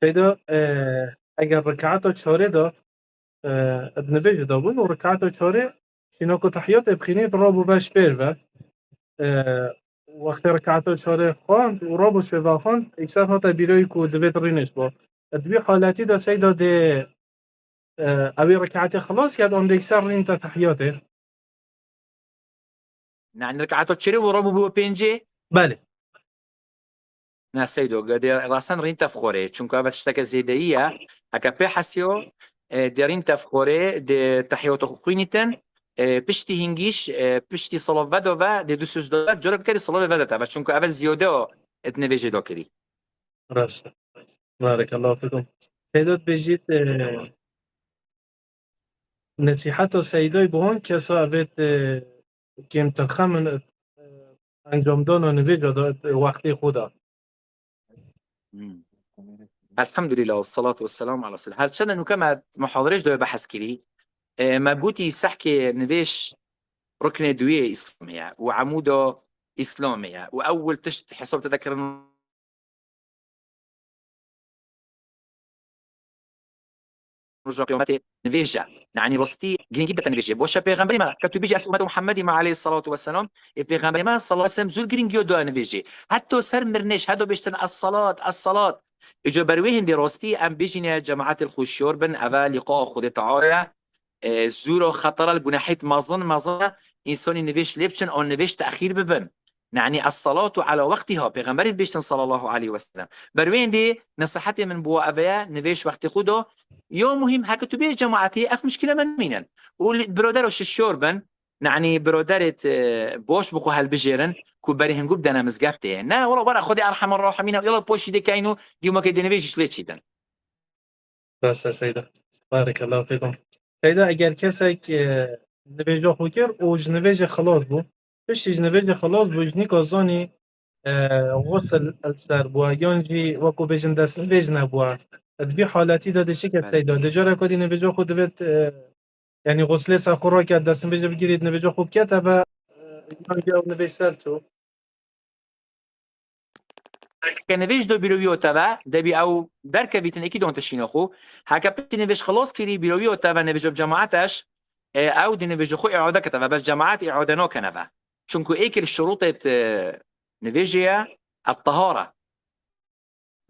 سيدا اگر ركعات چهاره دا بنویج دا بون و ركعات چهاره شینا که تحیات بخینید رابو باش بیر وقتی ركعات چهاره خواند و رابوش به واخواند اکثر هاتا بیروی که دوید رینش با دوی حالتی دا سيدا ده اوی ركعات خلاص يد اون ده اکثر رین تا تحیاته يعني ركعات تشري وربو بو بينجي بله نا سيدو قد راسن رين تفخوري چونكو بس تشتكى زيدية هكا بحسيو دارين تفخوري دي تحيوتو خوينيتن بشتي هنجيش بشتي صلاة فدوفا دي دو سجدات جرب كري صلاة فدوتا بس چونكو أبس زيودو اتنفيجي دو كري راست بارك الله فيكم سيدات بجيت نصیحت و سیدای به اون کسا اوید که امتخام انجام دان و نویج داد وقتی خدا الحمد لله والصلاة والسلام على رسول الله. هل شان انه كما محاضرش دو بحث كري ما بوتي سحكي نفيش ركن دوية إسلامية وعموده إسلامية وأول تشت حساب تذكر رجع قيامته نفيجة يعني رستي جين جدا نفيجة بوشة بيغمبري ما كتب بيجي أسمة محمد ما عليه الصلاة والسلام بيغمبري ما صلى الله عليه وسلم زول جين جيو دو نفيجة حتى سر مرنش هادو بيشتن الصلاة إجا برويهن دي رستي أم بيجينا جماعات الخشور بن أبا لقاء خود تعالى زور خطر الجناحيت ما ظن إنساني نفيش ليبشن أو نفيش تأخير ببن يعني الصلاة على وقتها بيغمبري بيشتن صلى الله عليه وسلم بروين دي نصيحتي من بوا أبايا نفيش وقت خده يوم مهم هكا تبي جماعتي أف مشكلة من مينن والبرودر وش الشوربن يعني برودرة بوش بخو هالبجيرن كوبريهن قب دنا مزقفته نا ورا خدي أرحم الراحمين يلا بوش دي كاينو دي ما كده نفيش ليش يدن بس سيدا بارك الله فيكم سيدا اگر کسی که نویجا خو کرد اوج نویج خلاص بو پشتیج نویج خلاص بو اجنی کازانی غسل السر بو یانجی وکو بیجن دست نویج نبوه دوی حالتی داده چی که سیدا دجاره کدی نویجا خود دوید یعنی غسل سر خورا کرد دست نویجا بگیرید نویجا خوب کرد و یانجی او نویج سر چو كنفيش دو بيرويو تبع دبي او دركه بيتن اكيد اون تشينخو هكا بيتي نفيش خلاص كري بيرويو تبع نفيش بجماعتش او دي نفيش خو اعاده كتبع بس جماعات اعاده نو كنفا شنكو ايكل الشروط نفيجيا الطهاره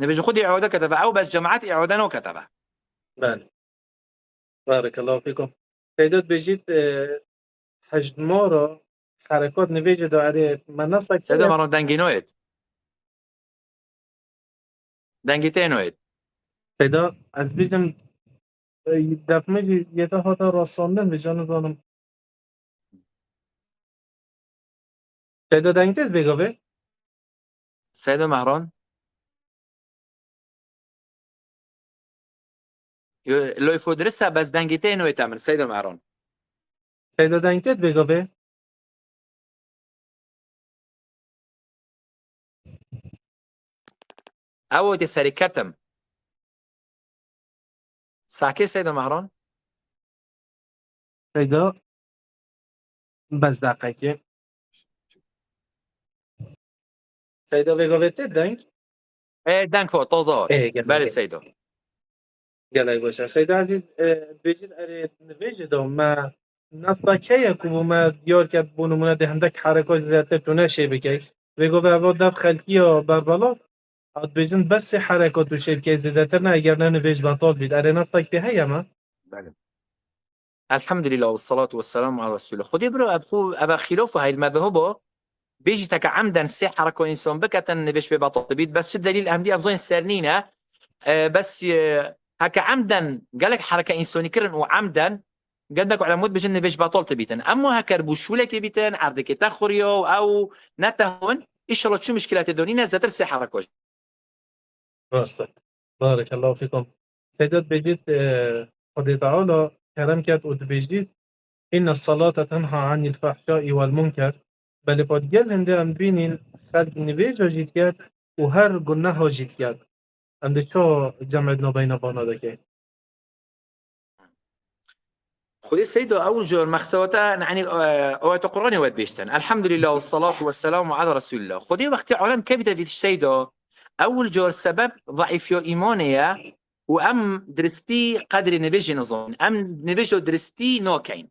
نفيش خو دي اعاده كتبع او بس جماعات اعاده نو كتبع بله بارك الله فيكم سيدات بيجيت حجمارا حركات نویج داره مناسک سيدو مرون دنگينويد دنگيتينويد سيدا از بیجم دفمه یتا هاتا راستاندن به جان دانم سيدا دنگتیز بگاوه سيدو مهران لو يفودرسها بس دنگيتينويد تعمل سيدو مهران سيدا دنگتیز بگاوه او دي سريكتم ساكي سيدو مهران سيدا بس دقیقه سيدا بگاوه تی دنگ ايه دنگ فوق طازار بله سيدو گلای باشه سيدا عزیز بیجید اره نویج دا ما نساکه یکو ما دیار کرد بونمونه ده هندک حرکات زیادتر تو نشه بکی بگاوه اوا دف خلکی یا بربلاس عاد بیجن بس حرکات و شبکه زیادتر نه اگر نه نویج بطال بید اره نساکه هیا ما بله الحمد لله والصلاة والسلام على رسول الله خدي برو أبا خلافه هاي المذهبه بيجي تك عمدا سي حركة إنسان بكتن نفيش ببطل بيت بس الدليل أهمدي أفضل السرنينة بس هكا عمدا قالك حركة إنساني كرن وعمدا قدك على مود بيجي نفيش بطل تبيتن أما هكا ربوشولك بيتن عردك تخريو أو نتهون إيش الله شو مشكلات الدونينا زاتر سي حركة راست بارك الله فيكم سيدات بيجيت خدي تعالى كلام كات بيجيت إن الصلاة تنهى عن الفحشاء والمنكر بل قد قال هنده ام بینین خلق نویجا جید کرد و هر گناه جید کرد انده چه جمع نبین بانا دکه خذي سيدو أول جور مخسوتا يعني أوقات قرآن واد بيشتن الحمد لله والصلاة والسلام على رسول الله خذي وقت علم كيف تفيد السيدو أول جور سبب ضعيفيو إيمانيا وأم درستي قدر نفيجي نظن أم نفيجو درستي نوكين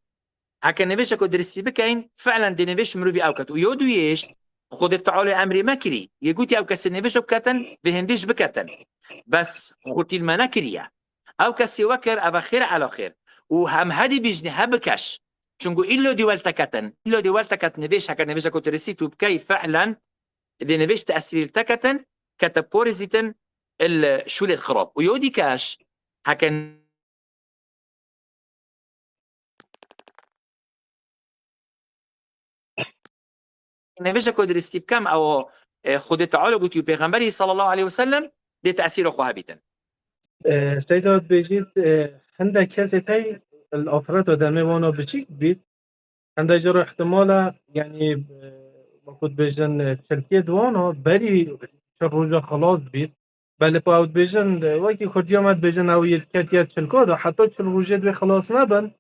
هكا نفيجا كو درستي بكين فعلا دي نفيش مروفي أوكت ويودو يش خود التعالي أمري ماكري يقولي أوكس نفيجو بكتن بهنديش بكتن بس خورتي المناكرية أوكسي وكر أبا خير على خير وهم هادي بيجني هبكش شنقو إلو دي والتكت نفيش هكا نفيجا كو درستي بكي فعلا دي نفيش تأثير التكتن كتبوريزيتن الشولة خراب ويودي كاش هكا نفيجا كو درستي بكم أو خود تعالى قلت پیغمبری صلى الله عليه وسلم دي تأثير خواه بيتن سيدة بيجيت عندك كذا تاي الأفراد ودمي وانا بچيك بيت عندك جرى احتمالا يعني باخد بيجن تشلكي دوانا بري شروجا خلاص بيت بل باود بيجن وكي خرجي آمد بيجن او يتكات تشلكا دا حتى تشلروجي دوي خلاص نبن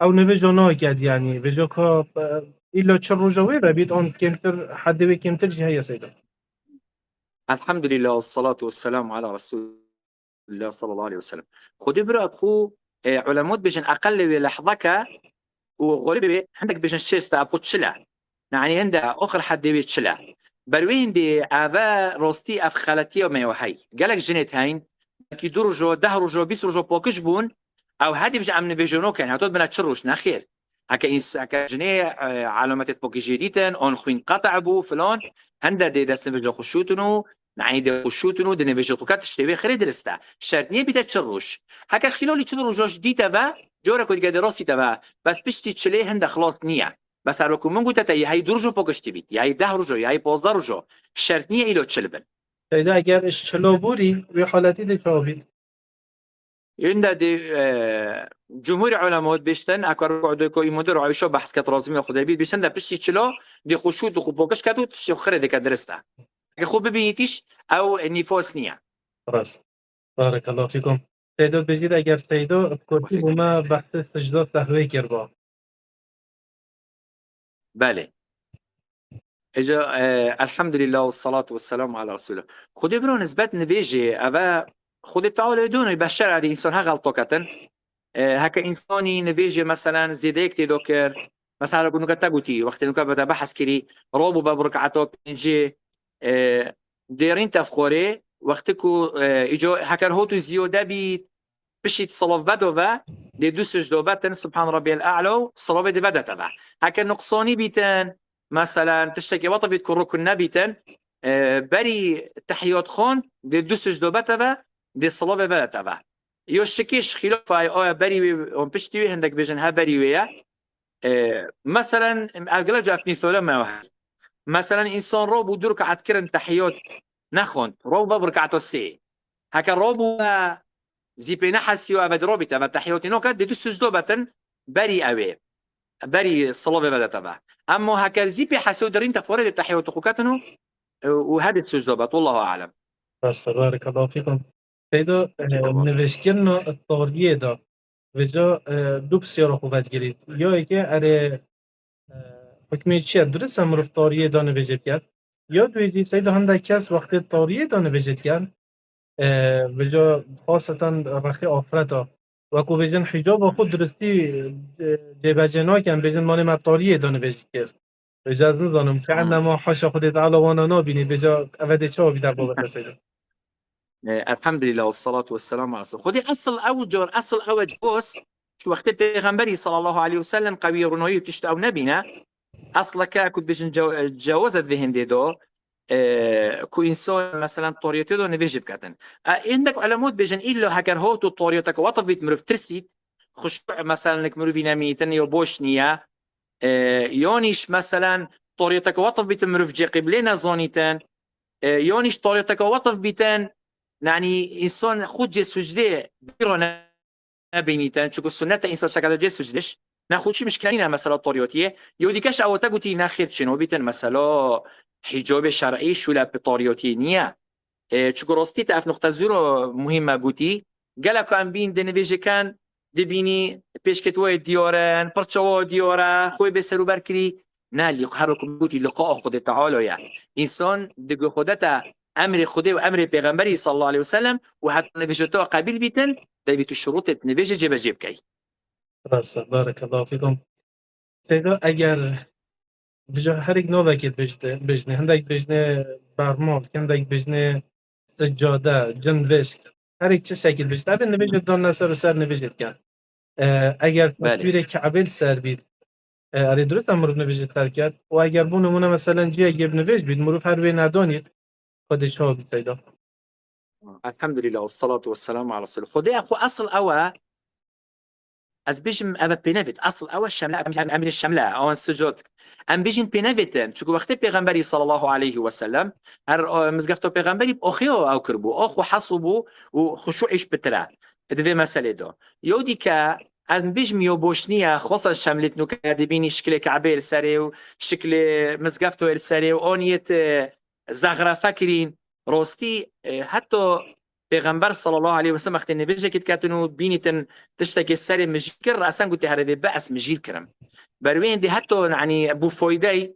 او نويجا ناكد يعني بيجا كا إلا تشلروجا ويرا بيت اون كمتر حد وي كمتر جي هيا سيدة الحمد لله والصلاة والسلام على رسول الله صلى الله عليه وسلم خد برا أخو علماء بيجن أقل لحظك وغالبا عندك بيجن شيستا أبو تشلا يعني عندها آخر حد بيتشلا بروين دي آفا روستي أف خالتي وما يوحي قالك جنت هين كي درجو دهرجو بيسرجو بوكش بون أو هادي بيجي عم نفيجنو كان هتود بنا تشروش نخير هكا جنيه علامات بوكي جديدن اون خوين قطع بو فلان هندا دي دست نفيجو خشوتنو يعني دي خشوتنو دي نفيجو توكات تشتبه خير درستا شرطنيه بيتا تشروش هكا خلالي تشروجوش دي تبا جورا كود قادر راسي تبا بس بيشتي تشليه هندا خلاص نية بس هروكم من قلت تي هاي درجو بوكش تبيت يا هاي 10 رجو يا هاي 15 رجو شرطنيه إلو تشلبن سيدة اگر اشتلا بوري وي حالتي دي كابيت عند دي جمهور علماء بيشتن اكو عدوكو يمدر عايشو بحث كت رازمي خدای بید بيشتن ده بشتي تشلو دي خشوت و خوبوكش كاتو تشي خره دي كدرستا خوب ببینیتیش او نفاس نیه راست بارك الله فيكم سيدة بيجيت اگر سيدة كورتي وفيكم. بما بحث سجدة سهوي كربا بله اجا الحمد لله والصلاة والسلام على رسول الله خدي برو نسبت نفيجي اوا خدي تعالى دونه يبشر عادي انسان ها غلطو كتن هكا انساني نفيجي مثلا زيديك تي دوكر مثلا لو كنت تقولي وقت انك بدا بحث كري روبو ببركعتو نجي ديرين تفخوري وقتكو اجو هكر هوتو زيوده بيت بشيت صلاف بدوفا دي دو سجدوباتن سبحان ربي الاعلى صلاف دي بدا تبع هكا نقصاني بيتن مثلا تشتكي وطا بيتكون ركن بيتن بري تحيات خون دي دو سجدوباتها دي صلاف بدا تبع يوشكيش خلاف اي بري اون بشتي عندك بيجن ها بري ويا مثلا اغلب جاف مثلا ما وهي مثلا انسان روبو درك عاد كرن تحيات نخون روبو بركعتو سي هكا روبو زيبينا حسيو ابد روبيتا بتحيات نوكا دي سجدو بتن بري اوي بري الصلاه بدا تبع اما هكا زيبي حسيو درين تفورد التحيات خوكاتنو وهذه السجدوبات والله اعلم بس بارك الله فيكم سيدة نوشتن الطارية دا وجا دو بسیار خوبت گرید یا اگه اره حکمی چیه درست هم رفت طاریه دا نوشت کرد یا دویدی سیدة هنده کس وقتی طاریه دا نوشت کرد وجا خاصتا رخی آفرتا وکو بجن حجاب خود درستی جبجنا کن بجن مانه ما طاریه دا نوشت کرد وجا از نظانم که انما حاشا خودت علاوانا نابینی وجا اوده چه بی در بابت سیدة الحمد لله والصلاة والسلام على رسول خدي أصل أوجر أصل أوج بوس شو وقت پیغمبری صلى الله عليه وسلم قوي رنوي تشت أو نبينا أصلا كنت بيجن جوازت بهن دي دو كو إنسان مثلا طوريته دو نبيجي بكاتن عندك علمود بيجن إلا هكر هو تو طوريتك وطف بيت مروف ترسيت خشوع مثلا لك مروفي نميتن يو بوشنيا يونيش مثلا طوريتك وطف بيت مروف جي قبلنا زونيتن يونيش طوريتك وطف بيتن يعني إنسان خود جي سجده بيرو نبينيتن شكو السنة إنسان شكل جي سجدش ناخد شي مشكلة مثلا طوريوتيه يوديكش أو تقولي ناخد شنو بيتن مثلا حجاب شرعي شو لا بطوريوتي نية شكو راستي تعرف نقطة زيرو مهمة قوتي قالك أن بين دنفيجي كان دبيني بيشكتوي ديوران برشوا ديورا خوي بسرو بركري نالي حركم قوتي لقاء خود تعالى يعني إنسان دقو خودتا امر خدي وامر پیغمبری صلی الله علیه و سلم و حتی نویجتو قبیل بیتن دبیتو شروط نویج جب جب کی. راسته بارک الله فیکم سیدا اگر وجه هر یک نوع وکیل بجنه هندک بجنه برمال هندک بجنه سجاده جن وست هر یک چه شکل بجنه اول نویجت دان نسر و سر نویجت کن اگر بله تصویر کعبل سر بید اری درست هم مروف نویجت سر کرد و اگر بو نمونه مثلا جیه گب نویج بید مروف هر وی ندانید خودش ها بید سیدا الحمد لله والصلاة والسلام على رسول الله. خدي اخو اصل اوا از بيجم ابا بينافيت اصل اوا الشملاء امر الشملاء او السجود ام بيجن بينافيتن شكو وقت پیغمبري صلى الله عليه وسلم هر مزگفتو پیغمبري باخيو او كربو اخو حصبو وخشوعش بترا دفي مسألة دو يودي كا از بيجم يو بوشنيا خاصة شملت نو كادبيني شكل كعبه السري وشكل مزگفتو السري واونيت زغرفه كرين روستي حتى پیغمبر صلی الله علیه و سلم وقتی نویجه کت کاتنو بینیتن تشتكي السري مجيكر اصلا قلت هذا بأس مجير كرم بروين دي حتى يعني ابو فويداي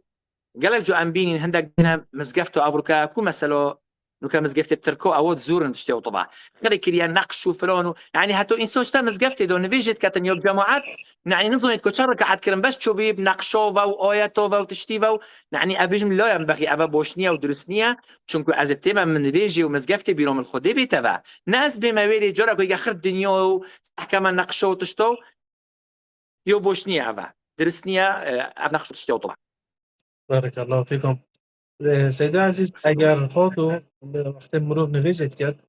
قالك جو ام بيني هندك هنا مزقفتو افريكا كو مثلا لو كان مزقفت بتركو او زور تشتيو طبعا غير كريا نقش وفلان يعني هاتو انسان شتا مزقفت دو نفيجت كاتن يوب جماعات يعني نظن يتكشر كعد كرم بس شو بيب نقشوفا واياتوفا وتشتيفا يعني ابيجم لا ينبغي ابا بوشنيا ودرسنيا شنكو از التيمه من نفيجي ومزقفت بيروم الخدي بيتبع ناس بما ويلي جرك ويخر الدنيا احكام نقشو وتشتو يو بوشنيا ابا درسنيا نقشو تشتيو طبعا بارک الله فیکم سیدا عزیز اگر خودتو وقتی مروف نویجت کرد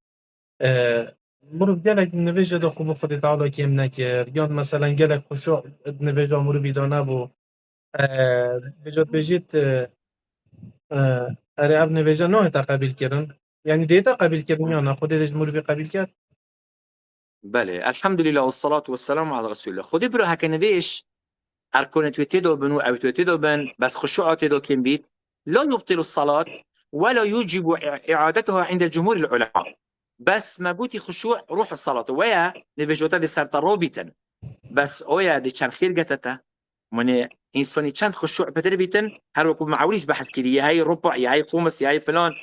مرو گلک نویجه دو خوب خودی تعالی کم نکرد یا مثلا گلک خشوع نویجه مرو بیدانه بو بجد بجید اره اب نویجه نه تا قبیل کردن یعنی دیتا قبیل کردن یا نه خودی دیج مرو قبیل کرد بله الحمد لله والصلاة والسلام على رسول الله خدي برو هكا نفيش أركون تويتيدو بنو أو تويتيدو بن بس خشوع تيدو كين بيت لا يبطل الصلاة ولا يجب إعادتها عند جمهور العلماء بس ما قوتي خشوع روح الصلاة ويا نفيجوتا دي سرطرو بيتن بس اويا دي كان خير قتتا من إنساني كان خشوع بتر بيتن هر وكو معوليش بحث كري هاي ربع يا هاي خمس يا هاي فلان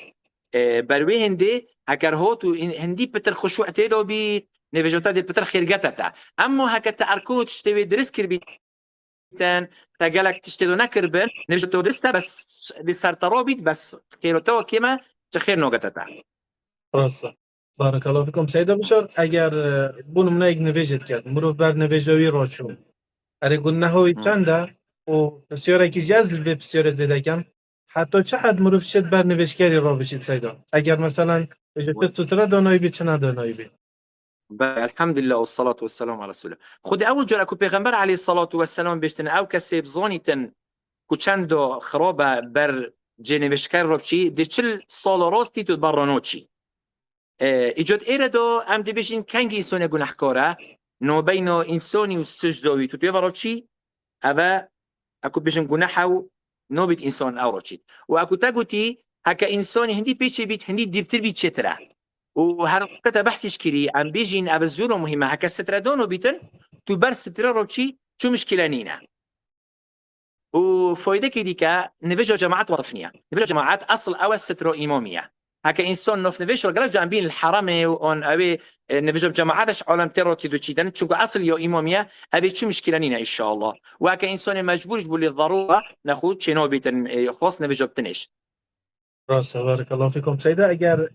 بروي هندي هكر هوتو هندي بتر خشوع تيدو بيت نفيجوتا دي بتر خير قتتا أما هكا تأركو تشتوي درس كربيت تا قالك تشتدو نكربن نرجع تو درستا بس دي صار تروبيت بس خير تو كيما خير نوقتها راسته بارک الله فیکم سیدا بشار اگر بونم نه یک نویجت کرد مرو بر نویجوی روشون اره گونه هایی چنده و بسیار کی جزل به بسیار زده کم حتی چه حد مروف شد بر نویشگری را بشید سیدا اگر مثلا بجت تو ترا دانایی بی چه ندانایی بی الحمد لله والصلاة والسلام على رسول الله خد أول جل أكو پیغمبر عليه الصلاة والسلام بيشتن أو كسي بزانيتن كو چندو خرابة بر جنبشكر رو بشي دي چل سال راستي تو برانوچي إيجاد إيردو أم دي بيشين كنجي إنساني گناهكاره نو بينو إنساني والسجدوي تو تيوه روچي أبا أكو بيشن گناهو نو بيت إنسان أو روچي وأكو تاقوتي هكا إنساني هندي بيشي بيت هندي ديرتر بيت شتره وهرقتها بحثش كري عم بيجين أبزورو مهمة هكا سترادونو بيتن تو بر سترا روچي شو مشكلة نينا وفايدة كديكا نفيجو جماعات وطفنية نفيجو جماعات أصل أول سترو إمامية هكا إنسان نوف نفيجو قلب جو عم بين الحرامي وأن أبي نفيجو جماعاتش عالم تيرو تيدو تشيدن شو أصل يو إمامية أبي شو مشكلة نينا إن شاء الله وهكا إنسان مجبور يقول الضرورة ناخد شنو بيتن خاص نفيجو بتنش راسته بارک الله فیکم سیدا اگر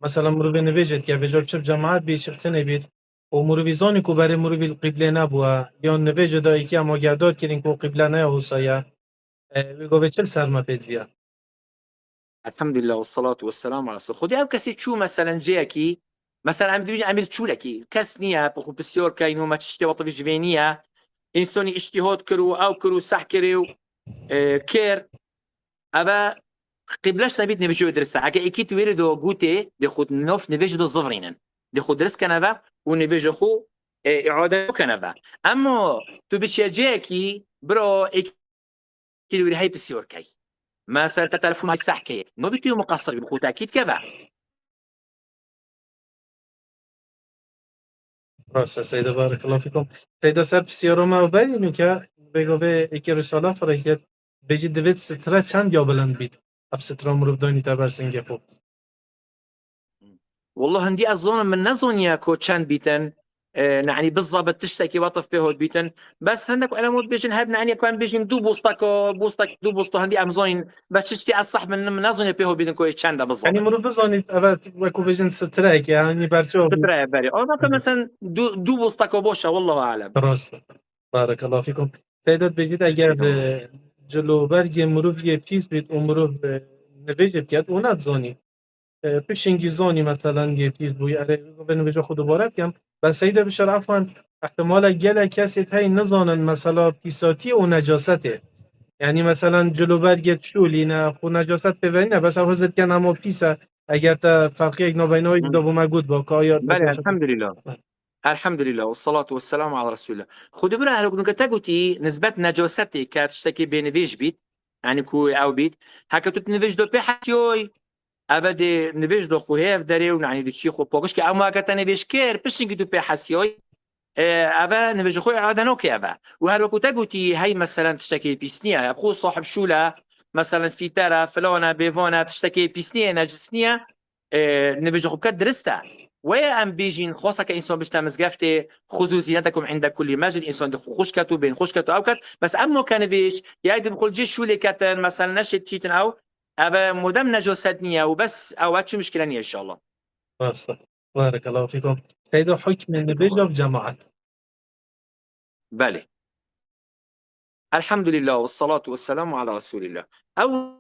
مثلا مروی نویجت که بجور چه جماعت بی چبتنه بید و مروی زانی کو برای مروی القبله نبوه یا نویج دایی که اما گردار کرین کو قبله نه حسایا ویگو چل سرما پیدویا الحمد لله والصلاة والسلام على رسول خدي أو كسي شو مثلا جاكي مثلا عم بدي أعمل شو لكي كسنية بخو بسيور كاينو ما تشتي وطفي جفينية إنساني اجتهاد كرو أو كرو صح كرو كير أبا قبلاش نبيت نبيجو درسها هكا إكيد ويردو قوتي دي خود نوف نبيجو دو الظفرينن دي خود درس كنفا ونبيجو خو إعادة كنفا أما تو بشي جاكي برو إكيد ويري هاي بسيور كاي ما سألت تلفون هاي السحكية ما بيتيو مقصر بخو تأكيد كذا راسته سیدا بارک الله فیکم سیدا سر بسیارو ما و بری نو که بگوه ایکی رساله فرکت بجی دوید ستره چند یا بلند بید افسترا مروف دانی تبرسنگه خوب والله هندي أظن من نظن كو تشان بيتن يعني بالضبط تشتكي وطف بيهود بيتن بس هندك على مود بيجن هاد يعني كان بيجن دو بوستك دو بوستو هندي أمزوين بس تشتي الصح من نظن بيهود بيتن كو تشان ده یعنی بالضبط مروف بزانید اول وکو بجن سترک یعنی برچه بی سترة بالي أو مثلا دو بوستك بوشة والله أعلم درست بارک الله فیکم سیدات بگید اگر فيكم الله جلو برگ مروف یه پیس بید و مروف نویجه بکرد اونت زانی پیشنگی زانی مثلا یه پیس بوی اره به نویجه خود بارد کم بس سیده بشار عفوا احتمال گله کسی تایی نزانن مثلا پیساتی و نجاسته یعنی مثلا جلو برگت شولی نه خو نجاست ببینی نه بس حوزت کن اما پیسه اگر تا فرقی یک نابینایی مم. دو مگود با که آیا بله نجاست الحمد لله الحمد لله والصلاة والسلام على رسول الله خود برا هلو كنت تقولي نسبة نجاستي كاتشتكي بين فيش بيت يعني كوي أو بيت هكا تنفيش دو بيحتيوي أبدي نفيش دو خوهيف داري ونعني دي تشي خو بوغش كي أما كتا نفيش كير بشنكي دو بيحسيوي أبا نفيش خوي عادنو كي أبا وهلو كنت تقولي هاي مثلا تشتكي بيسنية أبخو صاحب شولة مثلا في ترى فلونة بيفونة تشتكي بيسنية نجسنية نفيش خو درستا وأم بيجين خاصة كإنسان بيشتغل مزقفتة خذوا زينتكم عند كل مسجد إنسان دخل خشكته بين خشكته أو كت بس أما كان فيش يعيد بقول جيش شو اللي كتن مثلا نشد شيتن أو أبا مدام نجاسات نية وبس أو هاتشو مشكلة نية إن شاء الله راسته بارك الله فيكم سيدو حكم فيكم النبي الله في جماعات بله الحمد لله والصلاة والسلام على رسول الله أول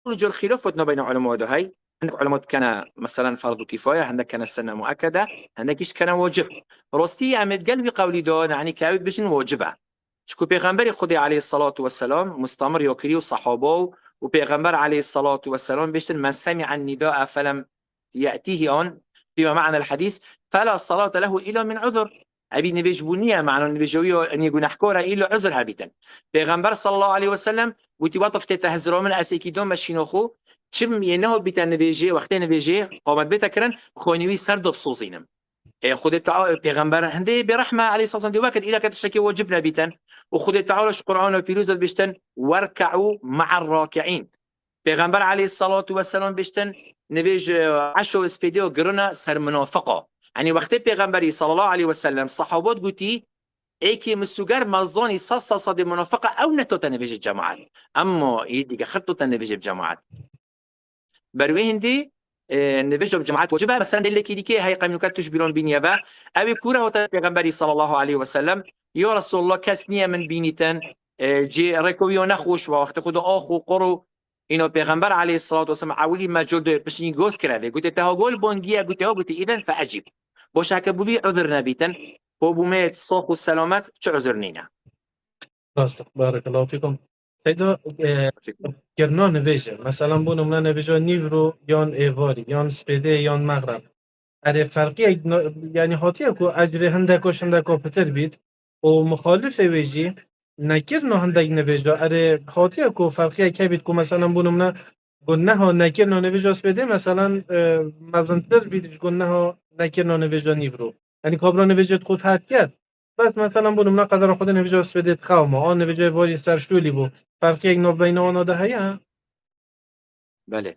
جو الخلاف بين علماء ده هاي عندك علماء كان مثلا فرض كفاية عندك كان السنة مؤكدة عندك إيش كان واجب رستي أمد قلبي قولي دون يعني كاوي بجن واجبة شكو بيغمبر خدي عليه الصلاة والسلام مستمر يكري وصحابه وبيغمبر عليه الصلاة والسلام بيشتن من سمع النداء فلم يأتيه أن فيما معنى الحديث فلا صلاة له إلا من عذر أبي نبيجبونية معنى نبيجويو أن يقول نحكورا إلا عذر هابتا بيغمبر صلى الله عليه وسلم وتي وطف تتهزرو من أسيكي دون مشينوخو چم ينهو بيتا نبيجي وقتی نبيجي قامت بيتا كرن خوانيوي سردو بصوصينم خود تعالى پیغمبر هندي برحمة عليه الصلاة والسلام دي وقت إذا كانت الشكي وجبنا بيتن وخود تعالى قرآن وبيروز بيشتن واركعوا مع الراكعين پیغمبر عليه الصلاة والسلام بيشتن نبيج عشو اسبيديو قرنا سر منافقة يعني وقت پیغمبري صلى الله عليه وسلم صحابات قوتي ايكي مسوغر مزاني صاصة صد منافقة او نتو تنبيج الجماعات اما يدي خطو تنبيج الجماعات بروي هندي نبيجو بجماعات واجبها مثلا دلك ديكي هاي قانونات تشبيلون بنيابه ابي كوره وتا پیغمبري صلى الله عليه وسلم يا رسول الله كسنيه من بينيتن جي ركويو نخوش وقت خود اخو قرو اینو پیغمبر علیه الصلاه والسلام عولی مجود بشین گوز کرده گوت ته گول بونگیا گوت ها گوت اذن فاجب باشه که بوی عذر نبیتن و بومت صاح و سلامت چه عذر نینه راسته بارك الله فيكم سيدو گرنا نویجه مثلا بو نمونه نویجه نیورو یان ایواری یان سپیده یان مغرب اره فرقی یعنی حاطیه کو اجر هندکوش هندکو پتر بید و مخالف ویجی نکر نه هندک نویجه اره حاطیه کو فرقی که بید کو مثلا بو نمونه گنه ها نکر نه نویجه سپیده مثلا مزنتر بید گنه ها نکر نه نویجه نیورو یعنی کابرا نویجه خود حد کرد بس مثلا بو نمونه قدر خود نویجه سپیده خواه آن نویجه واری سرشولی بو فرقی یک نو بین آنها ده هیا بله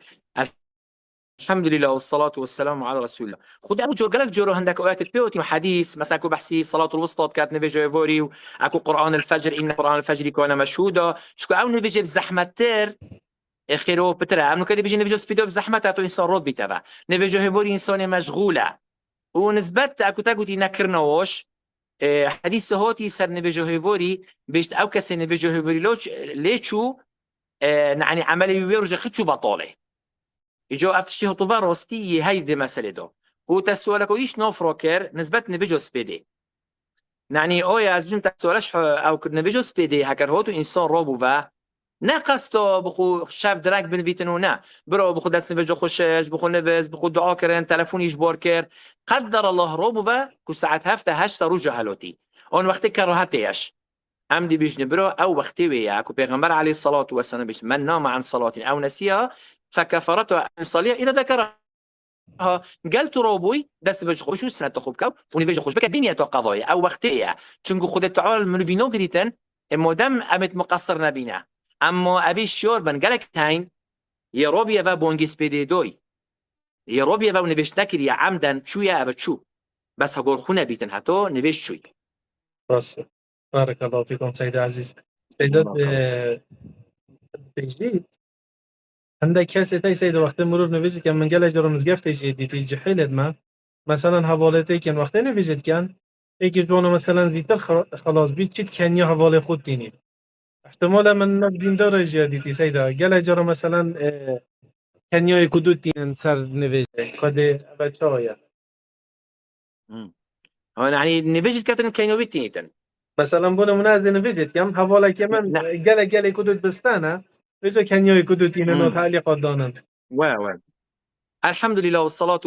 الحمد لله والصلاة والسلام على رسول الله خد أبو جور قالك جورو هندك أوقات البيوتي حديث مثلا أكو بحسي صلاة الوسطى كانت نفيجو فوري أكو قرآن الفجر إن قرآن الفجر كان مشهودا شكو أو نفيجي بزحمة تر خيرو بترى أمنو كده بيجي نفيجو سبيدو بزحمة تاتو إنسان رود بيتابع نفيجو فوري إنسان مشغولة ونسبت أكو تاكوتي نكرناوش حديث هاتي سر نفيجو فوري بيشت أو كسي نفيجو فوري لوش ليشو يعني عملي ويرجع خدشو بطاله يجو افتشي هطوفا روستي هيدي مسألة دو وتسؤالك ويش نوفروكر نسبت نفيجو سبيدي يعني اويا از بجم تسؤالش او نفيجو سبيدي هكر هوتو انسان روبو و نقصتو بخو شاف دراك بنفيتنو نا برو بخو دست نفيجو خوشش بخو نفز بخو دعا كرن تلفون يجبور كر قدر الله روبو و كو ساعت هفته هشتا روجو هلوتي اون وقتی كراهتيش ام دي بيجن برو او وقتي ويا كو پیغمبر عليه الصلاة والسلام بيش من نام عن صلاة او نسيها فكفرته عن صلية إذا ذكرها قالت روبوي دست بج خوش سنة خوب كاب وني بج خوش بك بينية قضايا أو وقتها چونكو خود تعال من فينو قريتن مودم أمت مقصر نبينا أما أبي الشور بن قالك تاين يا روبيا با بونجيس بيدي دوي يا روبيا با نبيش نكري عمدا شوية أبد شو بس هقول خونا بيتن هاتو نبيش شوي. راسته. بارك الله فيكم سيد عزيز. سيدات بيجديد عندك كاسة تاي سيد وقت مرور نویزید که من گله جرم مزگفت جدیدی جحیلت ما مثلا حوالتی کن وقتی نویزید کن یکی جوانو مثلا زیتر خلاص بید چید کنیا حواله خود دینید احتمالا من نبدین داره جدیدی سیدا گله جرم مثلا کنیای کدود دینن سر نویزید کده بچه هایا يعني نبيش كاتن كينو بيتنيتن مثلا بونه من از نویزید کم حواله که من گله کدود بستانه بجا کنیای کدود دینن و تعلیقات دانن الحمد لله والصلاة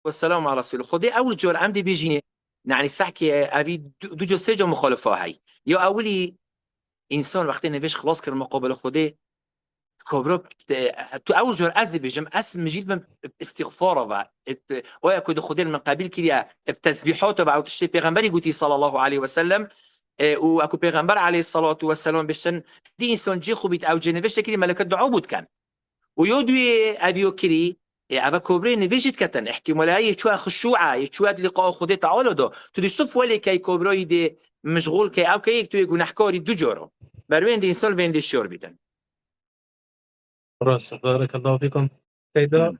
والسلام على رسول الله. خدي أول جور عمدي بيجيني يعني سحكي أبي دو جو سيجو مخالفة هاي يا أولي إنسان وقتی نویش خلاص کرد مقابل خودی کبرا تو أول جور أزدي بيجم اسم مجيد من استغفاره و ويا كود خودي من قبيل كده بتسبيحاته بعد تشتي پیغمبري قوتي صلى الله عليه وسلم و اكو پیغمبر عليه الصلاة والسلام بشتن دي إنسان جي خوبيت أو جنويش كده ملكة دعاء بود كان ويودوي أبيو كري أبا كوبري نفيجت كتن احتمالها يشوى خشوعة يشوى لقاء خدي تعالى ده تدي صف ولي كي كوبري دي مشغول كي أو كي يكتوي يقول نحكاري دو جورو بروين دي إنسان بين دي الشور بيتن راست. بارك الله فيكم سيدا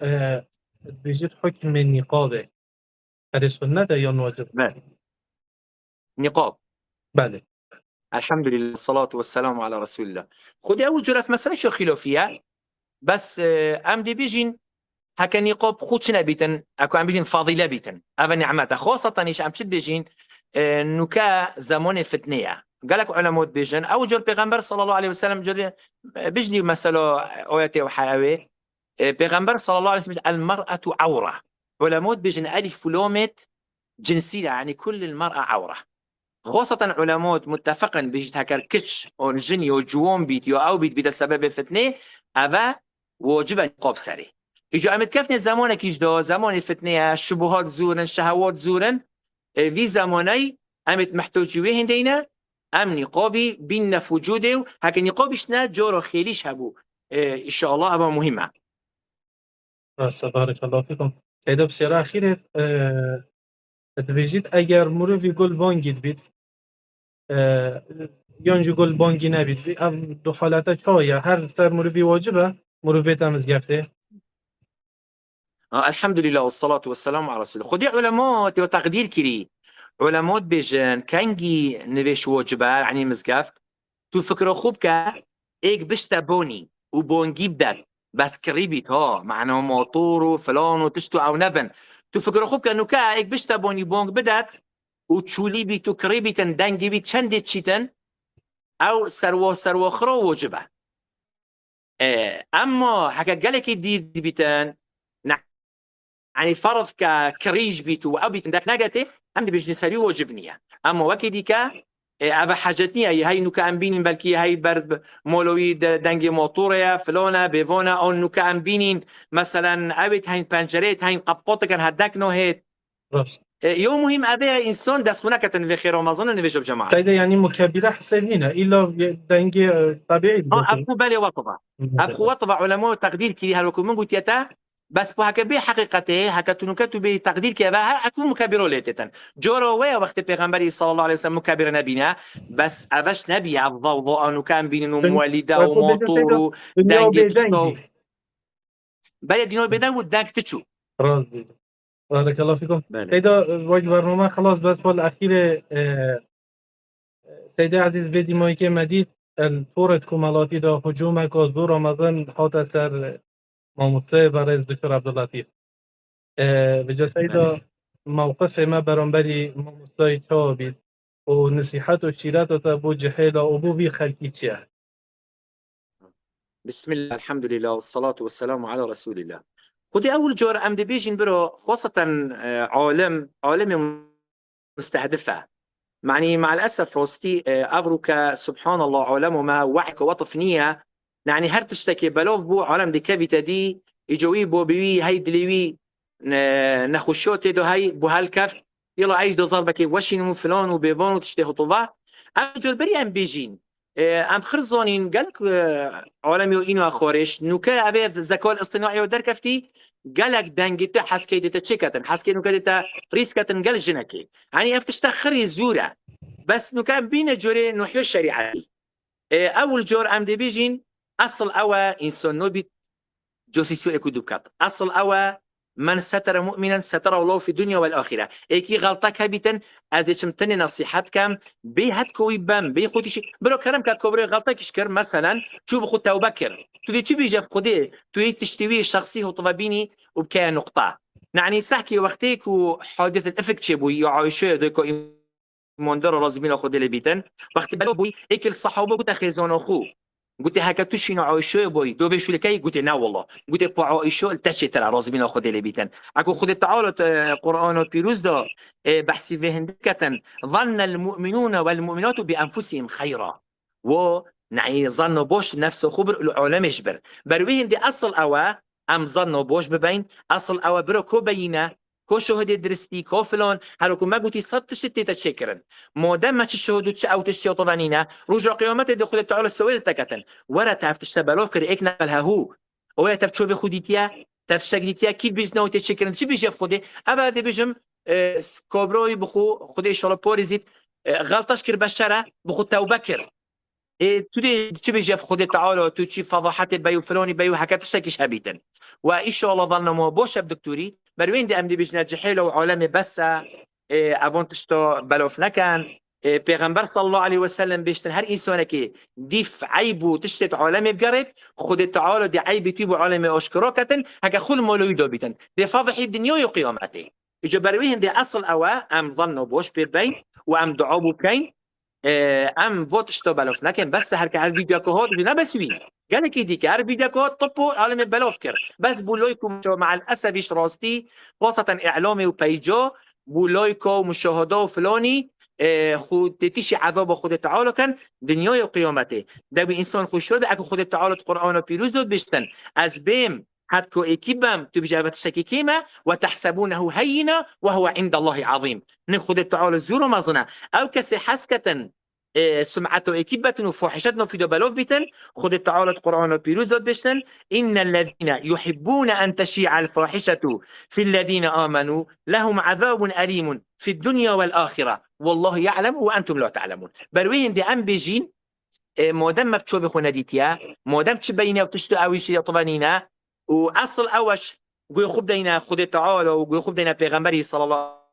بيجيت حكم النقابة هذه سنة يا واجب؟ بله نقاب بله. الحمد لله الصلاة والسلام على رسول الله. خدي أول جرف مثلا شو خلافية بس أم دي بيجين هكا نقاب خوش نبيتن أكو أم بيجين فاضلة بيتن أبا نعمتها خاصة إيش أم شد بيجين نكا زمان فتنية قالك علماء بيجن أول جور پیغمبر صلى الله عليه وسلم جل بيجني مثلا آياته وحياوي پیغمبر صلى الله عليه وسلم المرأة عورة علماء بيجن ألف ولومت جنسية يعني كل المرأة عورة خاصة علماء متفقا بيجت هكا كتش أو جني وجوون بيت يو أو بيت سبب فتنة أبا واجب نقاب سري إجا أمد كفني زمانك يجدا زمان فتنة الشبهات زورن الشهوات زورن في زماني أمد محتاج وين دينا أم نقابي بيننا في وجوده هكا نقابشنا جورو خيليش هبو إن شاء الله أبا مهمة. بارك الله فيكم سيدا بسيارة أخيرة بيجيت أجر مروفي قول بانجيد بيت يونجو قول بانجي نبيت في دو حالات شاية هر سر مروفي واجبه مروفي تامز قفته الحمد لله والصلاة والسلام على رسول الله. خدي علماء وتقدير كري علماء بيجن كانجي نبيش واجبه يعني مزقف تو فكرة خوب كا ايك بشتبوني وبونجي بدك بس كريبيت ها معناه موتور وفلان وتشتو او نبن تو فكرة خوب كا انو كا ايك بشتبوني بونج بدك وتشولي بي تو كريبيتن دنجي بي چندي تشيتن او سروا خرو واجبه اما حكا قالك دي بيتن يعني فرض كريج بيتو او بيتن داك ناقته هم بيجني سري واجبنيه اما وكي كا أبا حاجتني هاي نوكا أم بينين بلكي هاي برد مولوي دنجي موتوريا فلونا بيفونا أو نوكا أم بينين مثلا أبيت هاي بانجريت هاي قبوطة كان هداك نوهيت يوم مهم أبي إنسان دستخونا كتن في خير رمضان نبيجو بجماعة سيدا يعني مكبرة حسابينا إلا دنجي طبيعي أبقو بالي وطبع أبقو وطبع علماء تقدير كي هالوكو من قلت يتا بس بو بي حقيقته هكا تنكتو بتقدير كي أكون مكبرو ليتتن جورو ويا وقت پیغمبري صلى الله عليه وسلم مكبر نبينا بس أبش نبي الضوضاء أنو كان بين مواليدا وموتورو دنجي تستو بله دينو بيدا ودنك تشو راز بيد. بارك الله فيكم سيدا واجب برنامه خلاص بس فال الأخير سيدي عزيز بدي مايكي مديد الطورة كمالاتي دا هجومك وزور رمضان حاط سر ماموسه برز دكتور عبداللطيف بجا سيدا موقف ما برانبري ماموسه چا بید و نصيحت و شيرات و بو جحيل و بو بي خلقي چيه بسم الله الحمد لله والصلاة والسلام على رسول الله. خدي أول جور أم دي بيجين برو خاصة عالم مستهدفة يعني مع الأسف روستي أفروكا سبحان الله عالم وما وعك وطفنية يعني هر تشتكي بلوف بو عالم دي كابيتا دي يجوي بو بيوي هاي دليوي نخشوتي دو هاي بو هالكف يلا عايش دو ضربك وشين فلان وبيفان وتشتهي طبع أجور بري أم بيجين ام خرزانين قالك عالمي وإنو أخورش نوكا أبيض الذكاء الاصطناعي ودر كفتي قالك دنجت حسكي دتا تشيكتن حسكي نوكا دتا ريسكتن قال جنكي يعني افتش تخري زورة بس نوكا بين جوري نحيو الشريعة أول جور أم دي بيجين أصل أوا إنسان نوبي جوسيسيو اكو دوكات اصل اوا من ستر مؤمنا ستره الله في الدنيا والاخره ايكي غلطك هبيتن از چمتن نصيحت كم بي هات كوي بام بي خودش برو كرم كبري غلطك اشكر مثلا شو بخو توبه كر تدي تشي بيجي في خدي تريد تشتوي شخصي وطبابيني وبكا نقطه يعني سحكي وقتك وحادث الافك تشبو يعيشوا دوكو مندر رازمين خود لبيتن وقت بلو بوي ايك الصحابه قلت خيزان اخو قلت هكا توشي عايشو بوي دو بيشو لكي قلت نا والله قلت بو عايشو التشي ترى رازمين خود لبيتن اكو خود تعالى قران بيروز دا بحثي فيهن دكتن ظن المؤمنون والمؤمنات بانفسهم خيرا و نعي ظنوا بوش نفسه خبر العالم يجبر برويهن دي اصل اوا ام ظنوا بوش ببين اصل اوا برو كو بينه كو شهود درستي كو فلان هلوكو ما قلتي صد تشتي تتشكرن ما دام ما تشهدوا او تشتي طبانينا رجع قيامات دخول تعالى السويل تكتن ورا تعرف تشتبلو كر اكنا لها هو ولا تبتشوفي خديتيا تفشكديتيا كي بيجنا وتتشكرن شي بيجي خدي ابدا بيجم سكوبروي بخو خدي ان شاء الله بوريزيت غلطش كر بشره بخو توبكر تودي تشي بيجي في خدي تعالى تشي فضحات بيو فلاني بيو حكات تشكيش هبيتن وان شاء الله ظلنا مو بوش بدكتوري بروين دي امدي بيجنا جحيله وعالمي بس ابون تشتو بلوف نكن پیغمبر صلى الله عليه وسلم بيشتن هر انسانك ديف عيبو تشتت عالمي بقرت خدي تعالى دي عيب تيبو عالمي اشكراكتن هكا خل مولو يدو بيتن دي فضح الدنيا وقيامته اجا بروين دي اصل اوا ام ظنوا بوش بين وام دعابو كاين ام فوتش تو بلوف لكن بس هرك على الفيديو كود بنا بس وين قال لك يديك على الفيديو كود طبوا عالم بلوفكر بس بقولكم مع الاسف ايش راستي خاصه اعلامي وبيجو بقولكم مشاهده وفلاني خود تيشي عذاب خود تعالى كان دنيا وقيامته ده بانسان خوش شد اكو خود تعالى قرآن وبيروز دو بيشتن از بهم حتى اكيبم تبجابه الشكيكيمه وتحسبونه هينا وهو عند الله عظيم ناخذ تعالى الزور مظنه او كسي حسكه سمعته اكيبه وفوحشتنا في دبلوف بيتن خذ تعالى القران بيروز بيشتن ان الذين يحبون ان تشيع الفاحشه في الذين امنوا لهم عذاب اليم في الدنيا والاخره والله يعلم وانتم لا تعلمون بروين دي ام بيجين مادام ما بتشوفي خناديتيا مادام تشبينا وتشتو اويشي طبانينا واصل اوش قول خب دينا خذ تعالى وقول خب دينا پیغمبري صلى الله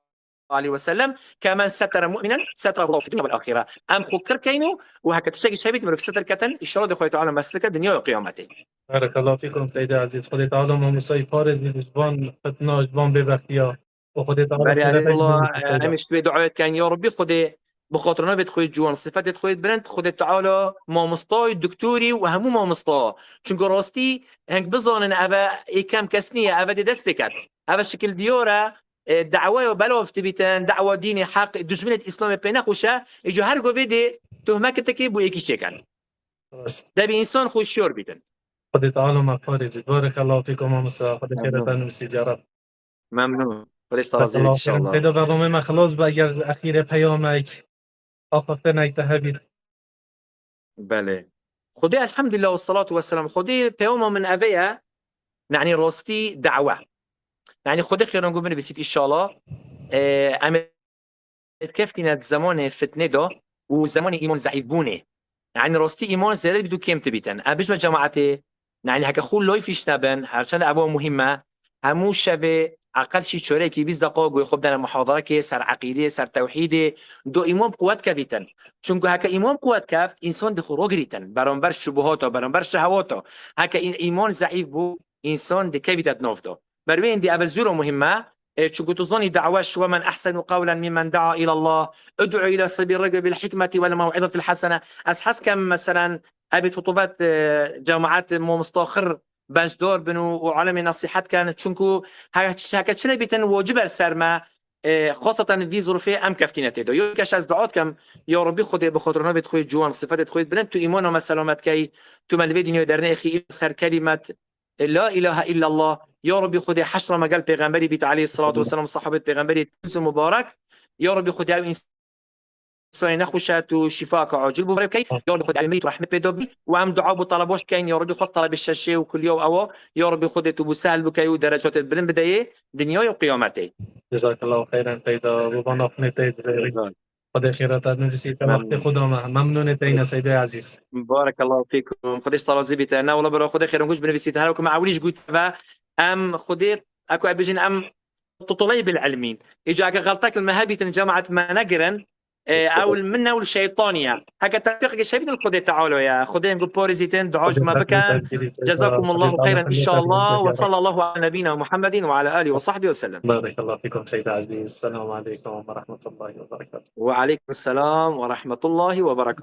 عليه وسلم كمان ستر مؤمنا ستر الله في الدنيا والاخره ام خكر كينو وهكا تشتغل شبيت من في ستر كتن ان شاء الله دخول تعالى مسلك الدنيا وقيامته بارك الله فيكم سيدي عزيز خدي تعالى ما مصاي فارز لجبان فتنا جبان ببختيا وخدي تعالى باري على كرتك الله بمسيدا امش شوي دعوات كان يا ربي خذي بخاطرنا بتخوي جوان صفات تخوي بنت خذ تعالى ما مستوى الدكتوري وهمو ما مستوى چونكو راستي هنك بظن ابا كم كسنيه ابا دست بكت ابا شكل ديورا دعوه بلوف تبيتن دعوه ديني حق دشمنه اسلام بينا خوشه اجو هر گویده تهمه کتکی بو یکی چکن ده بی انسان خوشیار بیدن خدي تعالى ما فارز بارك الله فيكم ما مصا خدي كرتان مسيد يا رب ممنون خودش بارك ترازی ان الله شاء فيكم الله سيدا برنامه ما خلاص باگر اخير پیامك آخفته نکته هبید بله خدي الحمد لله والصلاة والسلام خدي بيوم من أبيها يعني راستي دعوة يعني خدي خير نقول من بسيط إن شاء الله أم كفتنا زمان فتنة ده وزمان إيمان ضعيف بونه يعني راستي إيمان زيادة بدو كم تبيتن أبيش ما جماعتي يعني هكا خول لوي فيش نبن عشان أبوه مهمة همو شبه أقل شيء شوريكي 20 دقائق ويخب دنا محاضرة كي سر عقيدة سر توحيدة دو إمام قوات كبيتن چونكو هكا إمام قوات كفت إنسان دخو روغريتن برانبر شبهاته برانبر شهواته هكا إيمان ضعيف بو إنسان دي كبيتت نافده بروين دي أول زورة مهمة چونكو تظني دعواش ومن أحسن قولا ممن دعا إلى الله ادعو إلى سبيل الرجل بالحكمة والموعظة الحسنة أسحس كم مثلا أبي تطوبات جامعات مستاخر بنجدور بنو وعلم نصيحات كانت چونكو هكا چنه بيتن واجب سرما خاصة في ظروفه ام كفتينه تدو يوكش از دعات كم يا ربي خدي بخاطرنا بتخوي جوان صفات تخوي بنت تو ايمان و سلامت كي تو ملوي دنيا درنه اخي سر كلمة لا اله الا الله يا ربي خدي حشر مقال پیغمبري بيت عليه الصلاة والسلام صحابة پیغمبري مبارك يا ربي خدي سوني نخوشات وشفاك عاجل بو كي يورد خد علميت ورحمه بدوبي وام دعاء بو طلبوش كاين يورد خد طلب الشاشه وكل يوم او يورد خد تو سهل بكاي ودرجات البلن بدايه دنيا وقيامته. جزاك الله خيرا سيدة ربنا خنتيت زيري جزاك خدا خيرات نفسيت وقت خدا ممنون تينا سيدة عزيز بارك الله فيكم. خديش طلازي بتاعنا ولا برا خد خير نقول بنفسيت هلا وكما عوليش قلت بقى ام خديت اكو ابيجين ام طليب العلمين اجاك غلطك المهابي جامعه منقرن او منا والشيطانيه هكا تطبيق الشيء الخدي تعالوا يا خدين نقول بوريزيتين دعوج ما بكان. جزاكم الله خيرا ان شاء الله وصلى الله على نبينا محمد وعلى اله وصحبه وسلم. بارك الله فيكم سيدة عزيز السلام عليكم ورحمة الله وبركاته. وعليكم السلام ورحمه الله وبركاته.